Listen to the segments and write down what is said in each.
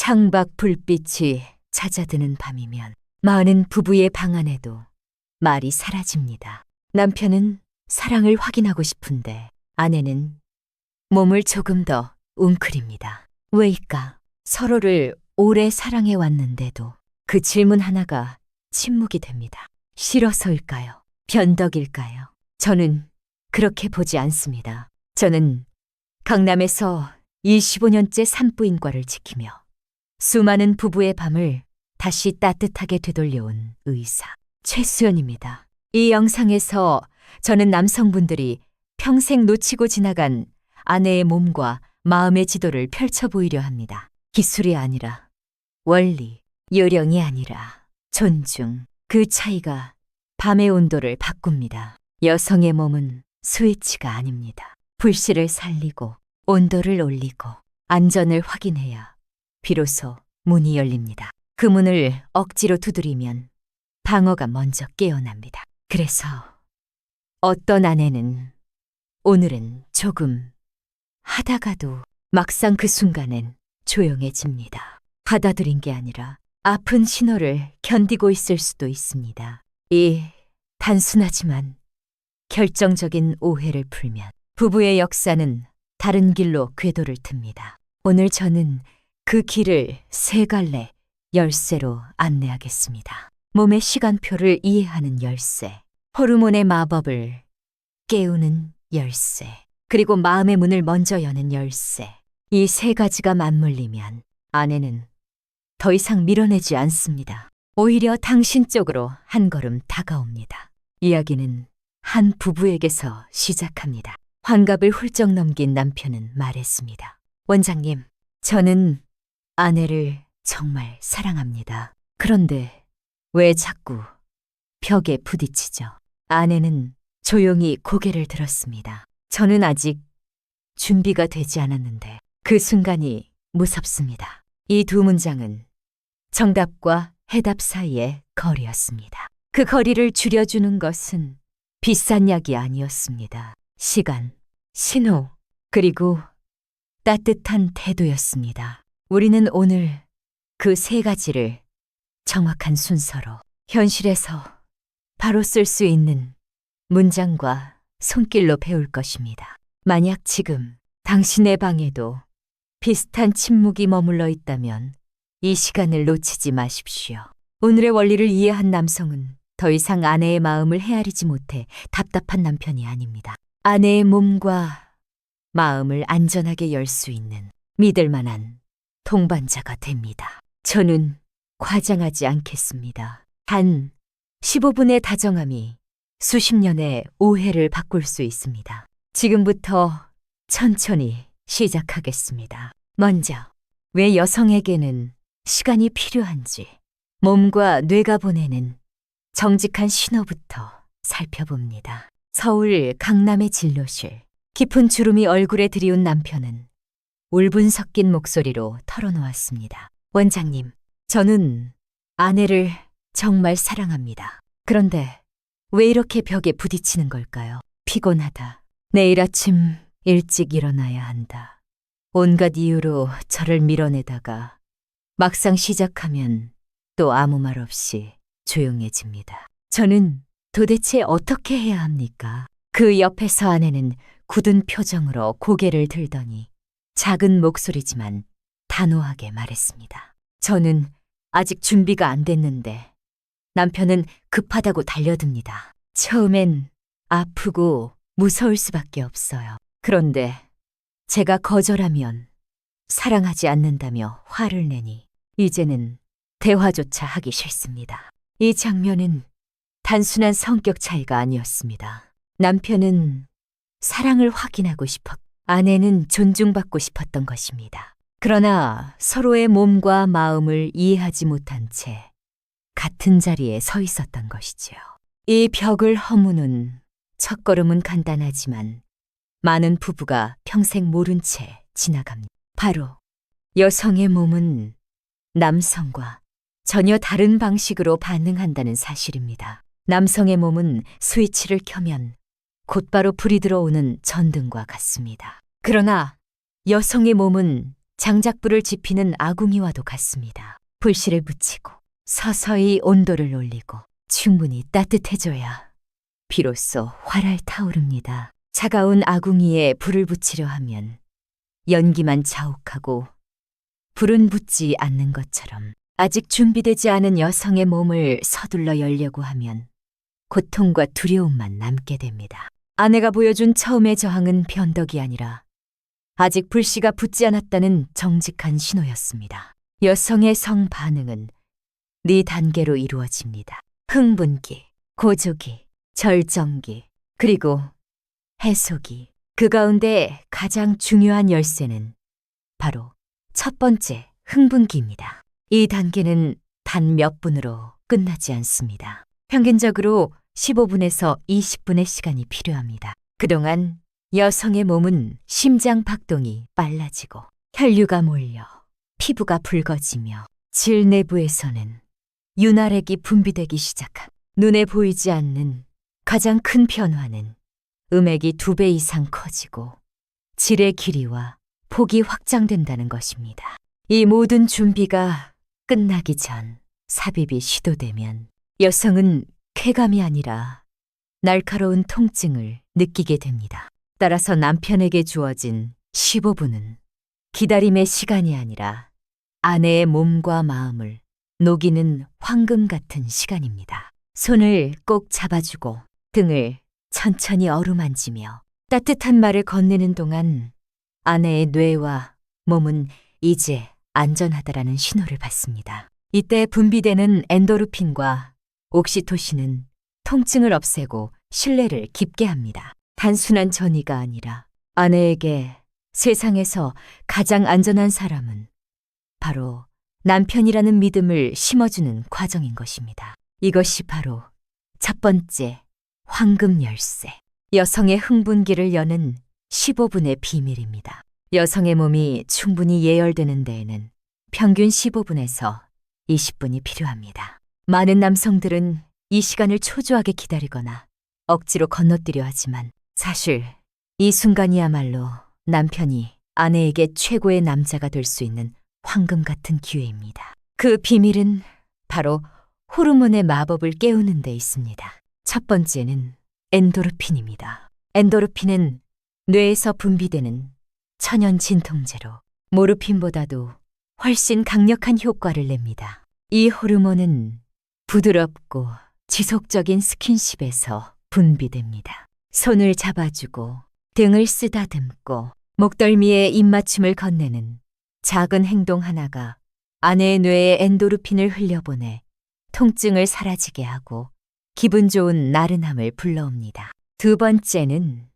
창밖 불빛이 잦아드는 밤이면 많은 부부의 방 안에도 말이 사라집니다. 남편은 사랑을 확인하고 싶은데 아내는 몸을 조금 더 웅크립니다. 왜일까? 서로를 오래 사랑해 왔는데도 그 질문 하나가 침묵이 됩니다. 싫어서일까요? 변덕일까요? 저는 그렇게 보지 않습니다. 저는 강남에서 25년째 산부인과를 지키며 수많은 부부의 밤을 다시 따뜻하게 되돌려온 의사 최수연입니다. 이 영상에서 저는 남성분들이 평생 놓치고 지나간 아내의 몸과 마음의 지도를 펼쳐 보이려 합니다. 기술이 아니라 원리, 요령이 아니라 존중, 그 차이가 밤의 온도를 바꿉니다. 여성의 몸은 스위치가 아닙니다. 불씨를 살리고 온도를 올리고 안전을 확인해야 비로소 문이 열립니다. 그 문을 억지로 두드리면 방어가 먼저 깨어납니다. 그래서 어떤 아내는 오늘은 조금 하다가도 막상 그 순간엔 조용해집니다. 받아들인 게 아니라 아픈 신호를 견디고 있을 수도 있습니다. 이 단순하지만 결정적인 오해를 풀면 부부의 역사는 다른 길로 궤도를 틉니다. 오늘 저는 그 길을 세 갈래 열쇠로 안내하겠습니다. 몸의 시간표를 이해하는 열쇠, 호르몬의 마법을 깨우는 열쇠, 그리고 마음의 문을 먼저 여는 열쇠. 이 세 가지가 맞물리면 아내는 더 이상 밀어내지 않습니다. 오히려 당신 쪽으로 한 걸음 다가옵니다. 이야기는 한 부부에게서 시작합니다. 환갑을 훌쩍 넘긴 남편은 말했습니다. 원장님, 저는 아내를 정말 사랑합니다. 그런데 왜 자꾸 벽에 부딪히죠? 아내는 조용히 고개를 들었습니다. 저는 아직 준비가 되지 않았는데 그 순간이 무섭습니다. 이 두 문장은 정답과 해답 사이의 거리였습니다. 그 거리를 줄여주는 것은 비싼 약이 아니었습니다. 시간, 신호, 그리고 따뜻한 태도였습니다. 우리는 오늘 그 세 가지를 정확한 순서로 현실에서 바로 쓸 수 있는 문장과 손길로 배울 것입니다. 만약 지금 당신의 방에도 비슷한 침묵이 머물러 있다면 이 시간을 놓치지 마십시오. 오늘의 원리를 이해한 남성은 더 이상 아내의 마음을 헤아리지 못해 답답한 남편이 아닙니다. 아내의 몸과 마음을 안전하게 열 수 있는 믿을 만한 동반자가 됩니다. 저는 과장하지 않겠습니다. 단 15분의 다정함이 수십 년의 오해를 바꿀 수 있습니다. 지금부터 천천히 시작하겠습니다. 먼저, 왜 여성에게는 시간이 필요한지 몸과 뇌가 보내는 정직한 신호부터 살펴봅니다. 서울 강남의 진료실. 깊은 주름이 얼굴에 드리운 남편은 울분 섞인 목소리로 털어놓았습니다. 원장님, 저는 아내를 정말 사랑합니다. 그런데 왜 이렇게 벽에 부딪히는 걸까요? 피곤하다. 내일 아침 일찍 일어나야 한다. 온갖 이유로 저를 밀어내다가 막상 시작하면 또 아무 말 없이 조용해집니다. 저는 도대체 어떻게 해야 합니까? 그 옆에서 아내는 굳은 표정으로 고개를 들더니 작은 목소리지만 단호하게 말했습니다. 저는 아직 준비가 안 됐는데 남편은 급하다고 달려듭니다. 처음엔 아프고 무서울 수밖에 없어요. 그런데 제가 거절하면 사랑하지 않는다며 화를 내니 이제는 대화조차 하기 싫습니다. 이 장면은 단순한 성격 차이가 아니었습니다. 남편은 사랑을 확인하고 싶었고 아내는 존중받고 싶었던 것입니다. 그러나 서로의 몸과 마음을 이해하지 못한 채 같은 자리에 서 있었던 것이지요. 이 벽을 허무는 첫걸음은 간단하지만 많은 부부가 평생 모른 채 지나갑니다. 바로 여성의 몸은 남성과 전혀 다른 방식으로 반응한다는 사실입니다. 남성의 몸은 스위치를 켜면 곧바로 불이 들어오는 전등과 같습니다. 그러나 여성의 몸은 장작불을 지피는 아궁이와도 같습니다. 불씨를 붙이고 서서히 온도를 올리고 충분히 따뜻해져야 비로소 활활 타오릅니다. 차가운 아궁이에 불을 붙이려 하면 연기만 자욱하고 불은 붙지 않는 것처럼 아직 준비되지 않은 여성의 몸을 서둘러 열려고 하면 고통과 두려움만 남게 됩니다. 아내가 보여준 처음의 저항은 변덕이 아니라 아직 불씨가 붙지 않았다는 정직한 신호였습니다. 여성의 성 반응은 4단계로 이루어집니다. 흥분기, 고조기, 절정기, 그리고 해소기. 그 가운데 가장 중요한 열쇠는 바로 첫 번째 흥분기입니다. 이 단계는 단 몇 분으로 끝나지 않습니다. 평균적으로 15분에서 20분의 시간이 필요합니다. 그동안 여성의 몸은 심장 박동이 빨라지고 혈류가 몰려 피부가 붉어지며 질 내부에서는 윤활액이 분비되기 시작한 눈에 보이지 않는 가장 큰 변화는 음액이 2배 이상 커지고 질의 길이와 폭이 확장된다는 것입니다. 이 모든 준비가 끝나기 전 삽입이 시도되면 여성은 쾌감이 아니라 날카로운 통증을 느끼게 됩니다. 따라서 남편에게 주어진 15분은 기다림의 시간이 아니라 아내의 몸과 마음을 녹이는 황금 같은 시간입니다. 손을 꼭 잡아주고 등을 천천히 어루만지며 따뜻한 말을 건네는 동안 아내의 뇌와 몸은 이제 안전하다라는 신호를 받습니다. 이때 분비되는 엔도르핀과 옥시토신은 통증을 없애고 신뢰를 깊게 합니다. 단순한 전이가 아니라 아내에게 세상에서 가장 안전한 사람은 바로 남편이라는 믿음을 심어주는 과정인 것입니다. 이것이 바로 첫 번째 황금 열쇠, 여성의 흥분기를 여는 15분의 비밀입니다. 여성의 몸이 충분히 예열되는 데에는 평균 15분에서 20분이 필요합니다. 많은 남성들은 이 시간을 초조하게 기다리거나 억지로 건너뛰려 하지만 사실 이 순간이야말로 남편이 아내에게 최고의 남자가 될 수 있는 황금 같은 기회입니다. 그 비밀은 바로 호르몬의 마법을 깨우는 데 있습니다. 첫 번째는 엔도르핀입니다. 엔도르핀은 뇌에서 분비되는 천연 진통제로 모르핀보다도 훨씬 강력한 효과를 냅니다. 이 호르몬은 부드럽고 지속적인 스킨십에서 분비됩니다. 손을 잡아주고 등을 쓰다듬고 목덜미에 입맞춤을 건네는 작은 행동 하나가 아내의 뇌에 엔도르핀을 흘려보내 통증을 사라지게 하고 기분 좋은 나른함을 불러옵니다. 두 번째는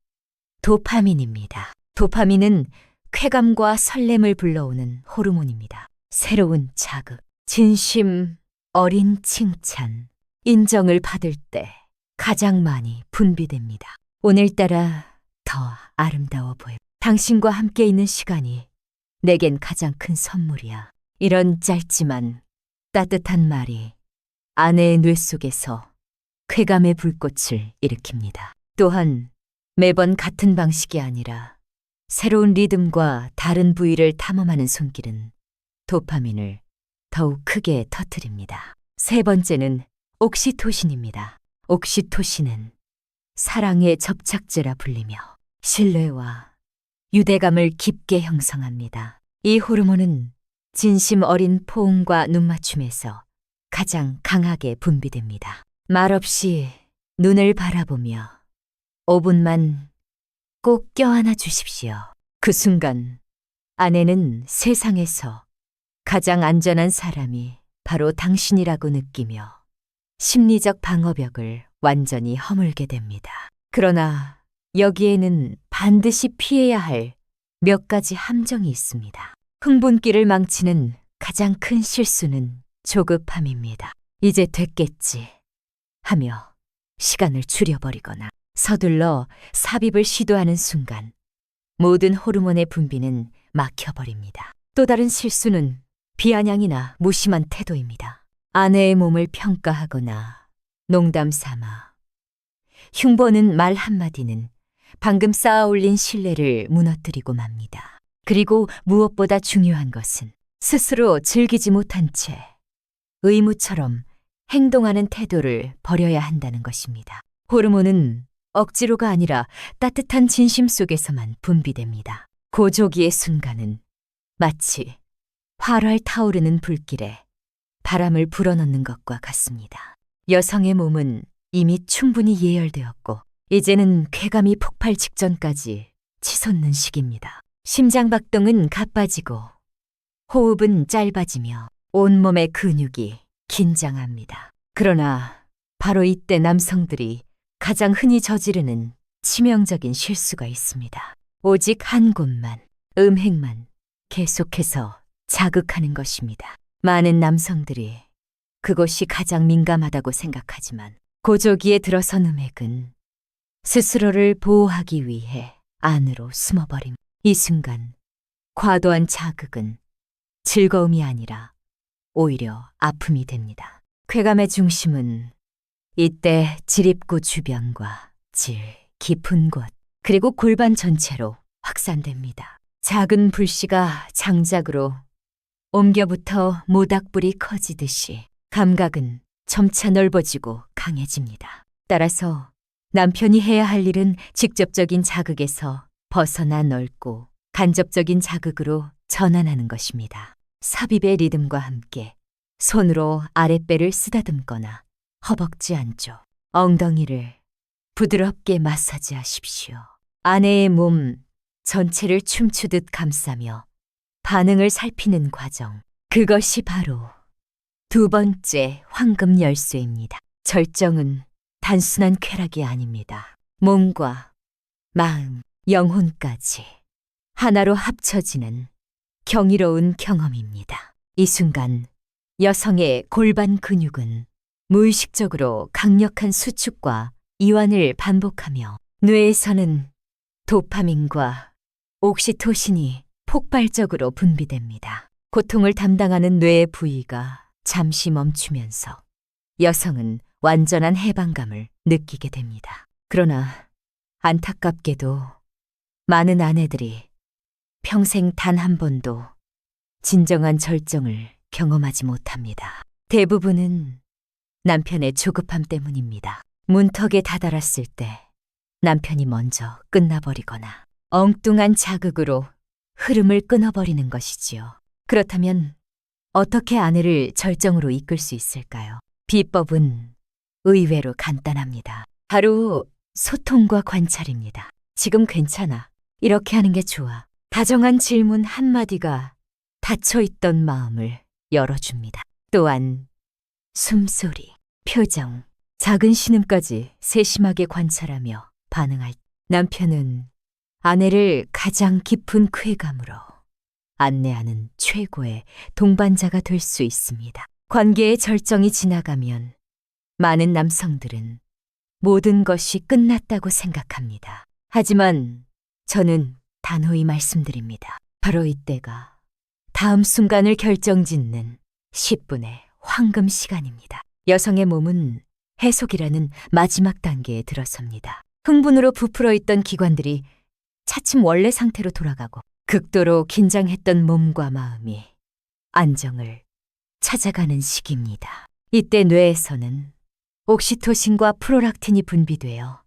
도파민입니다. 도파민은 쾌감과 설렘을 불러오는 호르몬입니다. 새로운 자극, 진심 어린 칭찬, 인정을 받을 때 가장 많이 분비됩니다. 오늘따라 더 아름다워 보여. 당신과 함께 있는 시간이 내겐 가장 큰 선물이야. 이런 짧지만 따뜻한 말이 아내의 뇌 속에서 쾌감의 불꽃을 일으킵니다. 또한 매번 같은 방식이 아니라 새로운 리듬과 다른 부위를 탐험하는 손길은 도파민을 더욱 크게 터뜨립니다. 세 번째는 옥시토신입니다. 옥시토신은 사랑의 접착제라 불리며 신뢰와 유대감을 깊게 형성합니다. 이 호르몬은 진심 어린 포옹과 눈맞춤에서 가장 강하게 분비됩니다. 말없이 눈을 바라보며 5분만 꼭 껴안아 주십시오. 그 순간 아내는 세상에서 가장 안전한 사람이 바로 당신이라고 느끼며 심리적 방어벽을 완전히 허물게 됩니다. 그러나 여기에는 반드시 피해야 할 몇 가지 함정이 있습니다. 흥분기를 망치는 가장 큰 실수는 조급함입니다. 이제 됐겠지 하며 시간을 줄여버리거나 서둘러 삽입을 시도하는 순간 모든 호르몬의 분비는 막혀버립니다. 또 다른 실수는 비아냥이나 무심한 태도입니다. 아내의 몸을 평가하거나 농담 삼아 흉보는 말 한마디는 방금 쌓아올린 신뢰를 무너뜨리고 맙니다. 그리고 무엇보다 중요한 것은 스스로 즐기지 못한 채 의무처럼 행동하는 태도를 버려야 한다는 것입니다. 호르몬은 억지로가 아니라 따뜻한 진심 속에서만 분비됩니다. 고조기의 순간은 마치 활활 타오르는 불길에 바람을 불어넣는 것과 같습니다. 여성의 몸은 이미 충분히 예열되었고 이제는 쾌감이 폭발 직전까지 치솟는 시기입니다. 심장 박동은 가빠지고 호흡은 짧아지며 온몸의 근육이 긴장합니다. 그러나 바로 이때 남성들이 가장 흔히 저지르는 치명적인 실수가 있습니다. 오직 한 곳만, 음핵만 계속해서 자극하는 것입니다. 많은 남성들이 그것이 가장 민감하다고 생각하지만 고조기에 들어선 음핵은 스스로를 보호하기 위해 안으로 숨어버림. 이 순간 과도한 자극은 즐거움이 아니라 오히려 아픔이 됩니다. 쾌감의 중심은 이때 지립구 주변과 질 깊은 곳 그리고 골반 전체로 확산됩니다. 작은 불씨가 장작으로 옮겨부터 모닥불이 커지듯이 감각은 점차 넓어지고 강해집니다. 따라서 남편이 해야 할 일은 직접적인 자극에서 벗어나 넓고 간접적인 자극으로 전환하는 것입니다. 삽입의 리듬과 함께 손으로 아랫배를 쓰다듬거나 허벅지 안쪽, 엉덩이를 부드럽게 마사지하십시오. 아내의 몸 전체를 춤추듯 감싸며 반응을 살피는 과정. 그것이 바로 두 번째 황금 열쇠입니다. 절정은 단순한 쾌락이 아닙니다. 몸과 마음, 영혼까지 하나로 합쳐지는 경이로운 경험입니다. 이 순간 여성의 골반 근육은 무의식적으로 강력한 수축과 이완을 반복하며 뇌에서는 도파민과 옥시토신이 폭발적으로 분비됩니다. 고통을 담당하는 뇌의 부위가 잠시 멈추면서 여성은 완전한 해방감을 느끼게 됩니다. 그러나 안타깝게도 많은 아내들이 평생 단 한 번도 진정한 절정을 경험하지 못합니다. 대부분은 남편의 조급함 때문입니다. 문턱에 다다랐을 때 남편이 먼저 끝나버리거나 엉뚱한 자극으로 흐름을 끊어버리는 것이지요. 그렇다면 어떻게 아내를 절정으로 이끌 수 있을까요? 비법은 의외로 간단합니다. 바로 소통과 관찰입니다. 지금 괜찮아. 이렇게 하는 게 좋아. 다정한 질문 한마디가 닫혀있던 마음을 열어줍니다. 또한 숨소리, 표정, 작은 신음까지 세심하게 관찰하며 반응할 때 남편은 아내를 가장 깊은 쾌감으로 안내하는 최고의 동반자가 될 수 있습니다. 관계의 절정이 지나가면 많은 남성들은 모든 것이 끝났다고 생각합니다. 하지만 저는 단호히 말씀드립니다. 바로 이때가 다음 순간을 결정짓는 10분의 황금 시간입니다. 여성의 몸은 해속이라는 마지막 단계에 들어섭니다. 흥분으로 부풀어 있던 기관들이 차츰 원래 상태로 돌아가고 극도로 긴장했던 몸과 마음이 안정을 찾아가는 시기입니다. 이때 뇌에서는 옥시토신과 프롤락틴이 분비되어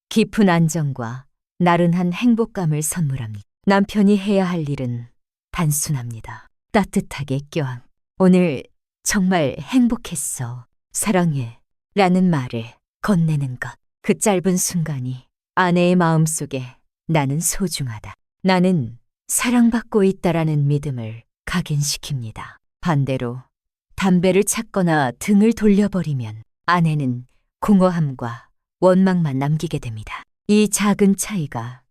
깊은 안정과 나른한 행복감을 선물합니다. 남편이 해야 할 일은 단순합니다. 따뜻하게 껴안. 오늘 정말 행복했어. 사랑해. 라는 말을 건네는 것. 그 짧은 순간이 아내의 마음속에 나는 소중하다. 나는 사랑받고 있다라는 믿음을 각인시킵니다. 반대로 담배를 찾거나 등을 돌려버리면 아내는 공허함과 원망만 남기게 됩니다. 이 작은 차이가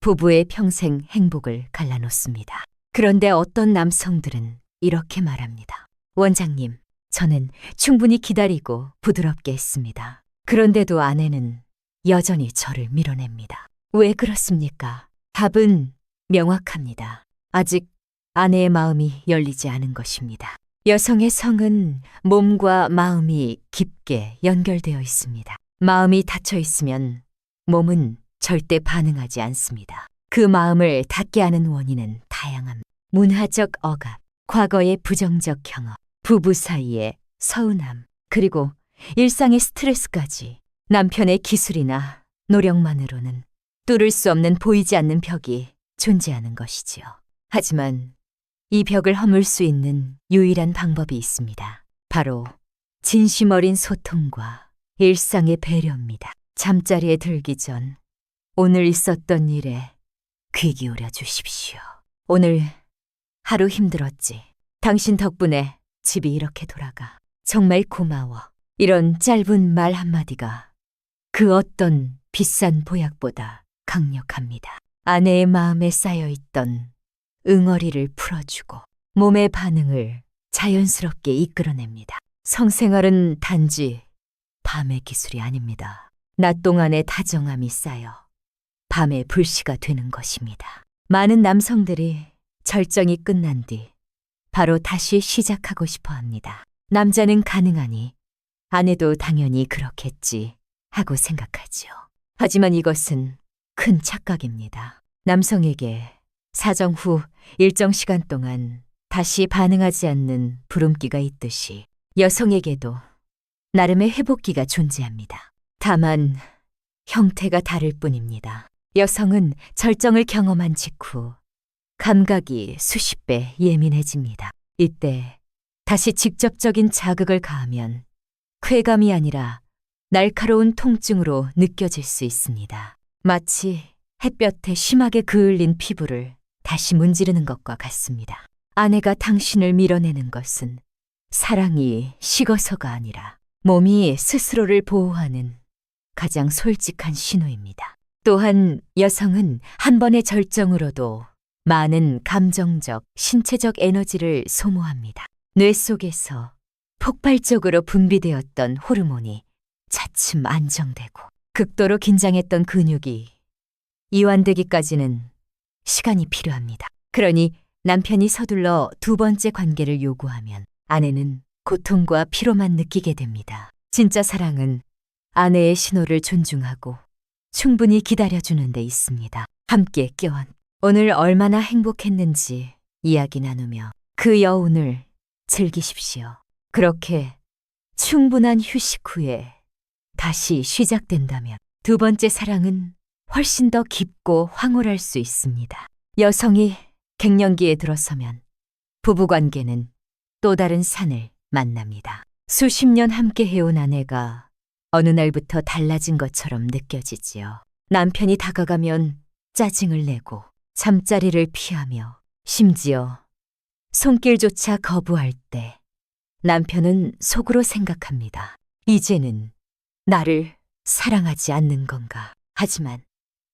부부의 평생 행복을 갈라놓습니다. 그런데 어떤 남성들은 이렇게 말합니다. 원장님, 저는 충분히 기다리고 부드럽게 했습니다. 그런데도 아내는 여전히 저를 밀어냅니다. 왜 그렇습니까? 답은 명확합니다. 아직 아내의 마음이 열리지 않은 것입니다. 여성의 성은 몸과 마음이 깊게 연결되어 있습니다. 마음이 닫혀 있으면 몸은 절대 반응하지 않습니다. 그 마음을 닫게 하는 원인은 다양합니다. 문화적 억압, 과거의 부정적 경험, 부부 사이의 서운함, 그리고 일상의 스트레스까지 남편의 기술이나 노력만으로는 뚫을 수 없는 보이지 않는 벽이 존재하는 것이지요. 하지만 이 벽을 허물 수 있는 유일한 방법이 있습니다. 바로 진심 어린 소통과 일상의 배려입니다. 잠자리에 들기 전 오늘 있었던 일에 귀 기울여 주십시오. 오늘 하루 힘들었지. 당신 덕분에 집이 이렇게 돌아가. 정말 고마워. 이런 짧은 말 한마디가 그 어떤 비싼 보약보다 강력합니다. 아내의 마음에 쌓여있던 응어리를 풀어주고 몸의 반응을 자연스럽게 이끌어냅니다. 성생활은 단지 밤의 기술이 아닙니다. 낮 동안의 다정함이 쌓여 밤의 불씨가 되는 것입니다. 많은 남성들이 절정이 끝난 뒤 바로 다시 시작하고 싶어 합니다. 남자는 가능하니 아내도 당연히 그렇겠지 하고 생각하지요. 하지만 이것은 큰 착각입니다. 남성에게 사정 후 일정 시간 동안 다시 반응하지 않는 부름기가 있듯이 여성에게도 나름의 회복기가 존재합니다. 다만 형태가 다를 뿐입니다. 여성은 절정을 경험한 직후 감각이 수십 배 예민해집니다. 이때 다시 직접적인 자극을 가하면 쾌감이 아니라 날카로운 통증으로 느껴질 수 있습니다. 마치 햇볕에 심하게 그을린 피부를 다시 문지르는 것과 같습니다. 아내가 당신을 밀어내는 것은 사랑이 식어서가 아니라 몸이 스스로를 보호하는 가장 솔직한 신호입니다. 또한 여성은 한 번의 절정으로도 많은 감정적, 신체적 에너지를 소모합니다. 뇌 속에서 폭발적으로 분비되었던 호르몬이 차츰 안정되고 극도로 긴장했던 근육이 이완되기까지는 시간이 필요합니다. 그러니 남편이 서둘러 두 번째 관계를 요구하면 아내는 고통과 피로만 느끼게 됩니다. 진짜 사랑은 아내의 신호를 존중하고 충분히 기다려주는 데 있습니다. 함께 껴안 오늘 얼마나 행복했는지 이야기 나누며 그 여운을 즐기십시오. 그렇게 충분한 휴식 후에 다시 시작된다면 두 번째 사랑은 훨씬 더 깊고 황홀할 수 있습니다. 여성이 갱년기에 들어서면 부부관계는 또 다른 산을 만납니다. 수십 년 함께 해온 아내가 어느 날부터 달라진 것처럼 느껴지지요. 남편이 다가가면 짜증을 내고 잠자리를 피하며 심지어 손길조차 거부할 때 남편은 속으로 생각합니다. 이제는 나를 사랑하지 않는 건가? 하지만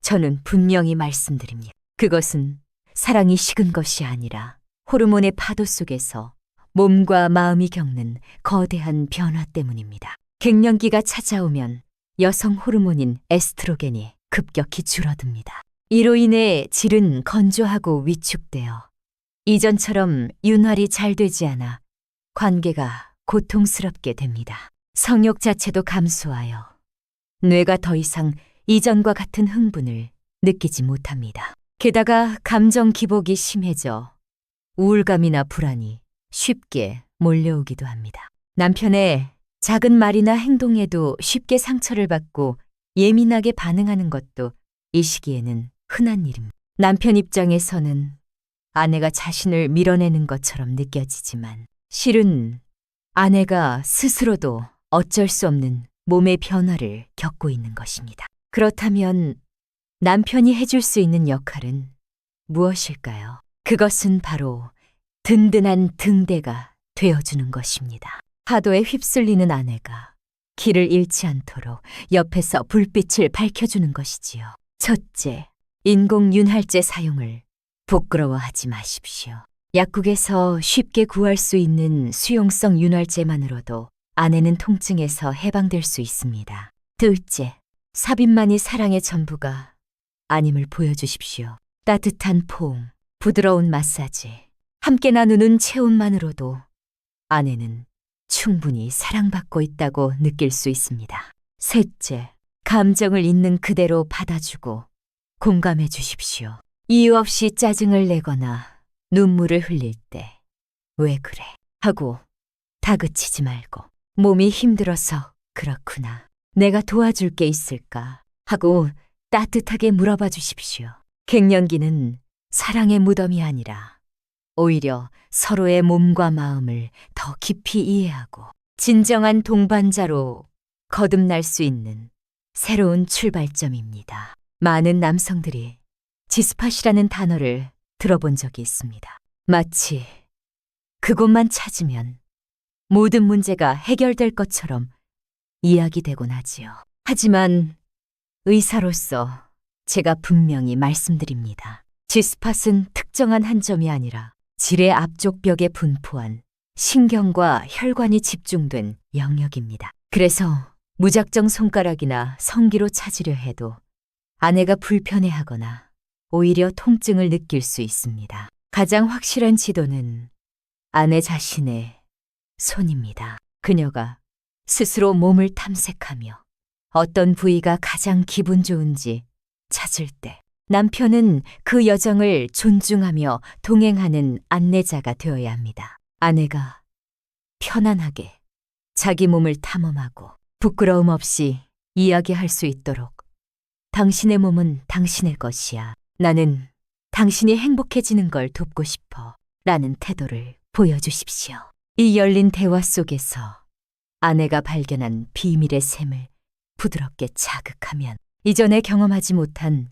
저는 분명히 말씀드립니다. 그것은 사랑이 식은 것이 아니라 호르몬의 파도 속에서 몸과 마음이 겪는 거대한 변화 때문입니다. 갱년기가 찾아오면 여성 호르몬인 에스트로겐이 급격히 줄어듭니다. 이로 인해 질은 건조하고 위축되어 이전처럼 윤활이 잘 되지 않아 관계가 고통스럽게 됩니다. 성욕 자체도 감소하여 뇌가 더 이상 이전과 같은 흥분을 느끼지 못합니다. 게다가 감정 기복이 심해져 우울감이나 불안이 쉽게 몰려오기도 합니다. 남편의 작은 말이나 행동에도 쉽게 상처를 받고 예민하게 반응하는 것도 이 시기에는 흔한 일입니다. 남편 입장에서는 아내가 자신을 밀어내는 것처럼 느껴지지만 실은 아내가 스스로도 어쩔 수 없는 몸의 변화를 겪고 있는 것입니다. 그렇다면 남편이 해줄 수 있는 역할은 무엇일까요? 그것은 바로 든든한 등대가 되어주는 것입니다. 파도에 휩쓸리는 아내가 길을 잃지 않도록 옆에서 불빛을 밝혀주는 것이지요. 첫째, 인공윤활제 사용을 부끄러워하지 마십시오. 약국에서 쉽게 구할 수 있는 수용성 윤활제만으로도 아내는 통증에서 해방될 수 있습니다. 둘째, 삽입만이 사랑의 전부가 아님을 보여주십시오. 따뜻한 포옹, 부드러운 마사지, 함께 나누는 체온만으로도 아내는 충분히 사랑받고 있다고 느낄 수 있습니다. 셋째, 감정을 있는 그대로 받아주고 공감해 주십시오. 이유 없이 짜증을 내거나 눈물을 흘릴 때 왜 그래? 하고 다그치지 말고 몸이 힘들어서 그렇구나. 내가 도와줄 게 있을까? 하고 따뜻하게 물어봐 주십시오. 갱년기는 사랑의 무덤이 아니라 오히려 서로의 몸과 마음을 더 깊이 이해하고 진정한 동반자로 거듭날 수 있는 새로운 출발점입니다. 많은 남성들이 지스팟이라는 단어를 들어본 적이 있습니다. 마치 그곳만 찾으면 모든 문제가 해결될 것처럼 이야기되곤 하지요. 하지만 의사로서 제가 분명히 말씀드립니다. 지스팟은 특정한 한 점이 아니라 질의 앞쪽 벽에 분포한 신경과 혈관이 집중된 영역입니다. 그래서 무작정 손가락이나 성기로 찾으려 해도 아내가 불편해하거나 오히려 통증을 느낄 수 있습니다. 가장 확실한 지도는 아내 자신의 손입니다. 그녀가 스스로 몸을 탐색하며 어떤 부위가 가장 기분 좋은지 찾을 때 남편은 그 여정을 존중하며 동행하는 안내자가 되어야 합니다. 아내가 편안하게 자기 몸을 탐험하고 부끄러움 없이 이야기할 수 있도록 당신의 몸은 당신의 것이야. 나는 당신이 행복해지는 걸 돕고 싶어. 라는 태도를 보여주십시오. 이 열린 대화 속에서 아내가 발견한 비밀의 샘을 부드럽게 자극하면 이전에 경험하지 못한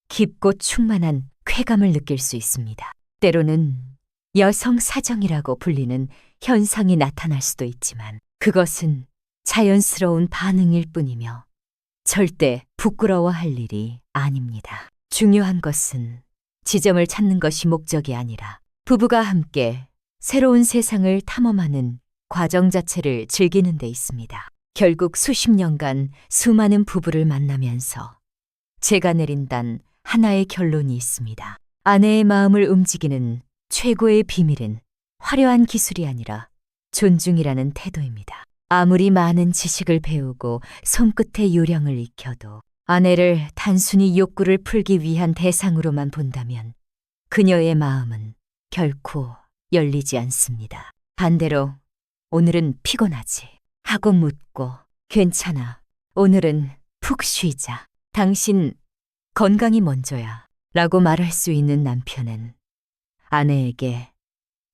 깊고 충만한 쾌감을 느낄 수 있습니다. 때로는 여성 사정이라고 불리는 현상이 나타날 수도 있지만 그것은 자연스러운 반응일 뿐이며 절대 부끄러워할 일이 아닙니다. 중요한 것은 지점을 찾는 것이 목적이 아니라 부부가 함께 새로운 세상을 탐험하는 과정 자체를 즐기는 데 있습니다. 결국 수십 년간 수많은 부부를 만나면서 제가 내린 단 하나의 결론이 있습니다. 아내의 마음을 움직이는 최고의 비밀은 화려한 기술이 아니라 존중이라는 태도입니다. 아무리 많은 지식을 배우고 손끝의 요령을 익혀도 아내를 단순히 욕구를 풀기 위한 대상으로만 본다면 그녀의 마음은 결코 열리지 않습니다. 반대로 오늘은 피곤하지 하고 묻고 괜찮아. 오늘은 푹 쉬자. 당신 건강이 먼저야. 라고 말할 수 있는 남편은 아내에게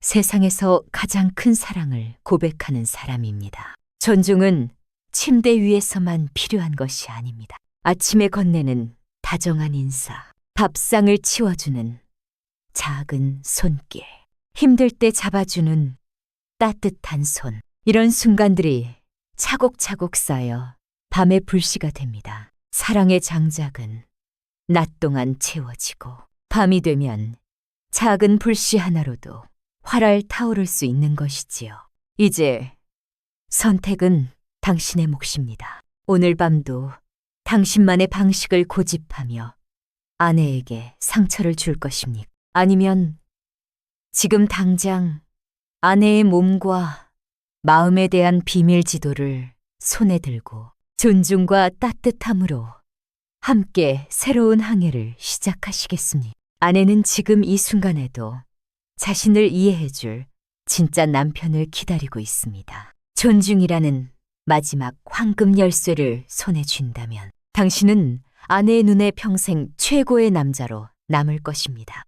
세상에서 가장 큰 사랑을 고백하는 사람입니다. 존중은 침대 위에서만 필요한 것이 아닙니다. 아침에 건네는 다정한 인사, 밥상을 치워주는 작은 손길, 힘들 때 잡아주는 따뜻한 손. 이런 순간들이 차곡차곡 쌓여 밤의 불씨가 됩니다. 사랑의 장작은 낮 동안 채워지고 밤이 되면 작은 불씨 하나로도 활활 타오를 수 있는 것이지요. 이제 선택은 당신의 몫입니다. 오늘 밤도 당신만의 방식을 고집하며 아내에게 상처를 줄 것입니까? 아니면 지금 당장 아내의 몸과 마음에 대한 비밀 지도를 손에 들고 존중과 따뜻함으로 함께 새로운 항해를 시작하시겠습니다. 아내는 지금 이 순간에도 자신을 이해해줄 진짜 남편을 기다리고 있습니다. 존중이라는 마지막 황금 열쇠를 손에 쥔다면 당신은 아내의 눈에 평생 최고의 남자로 남을 것입니다.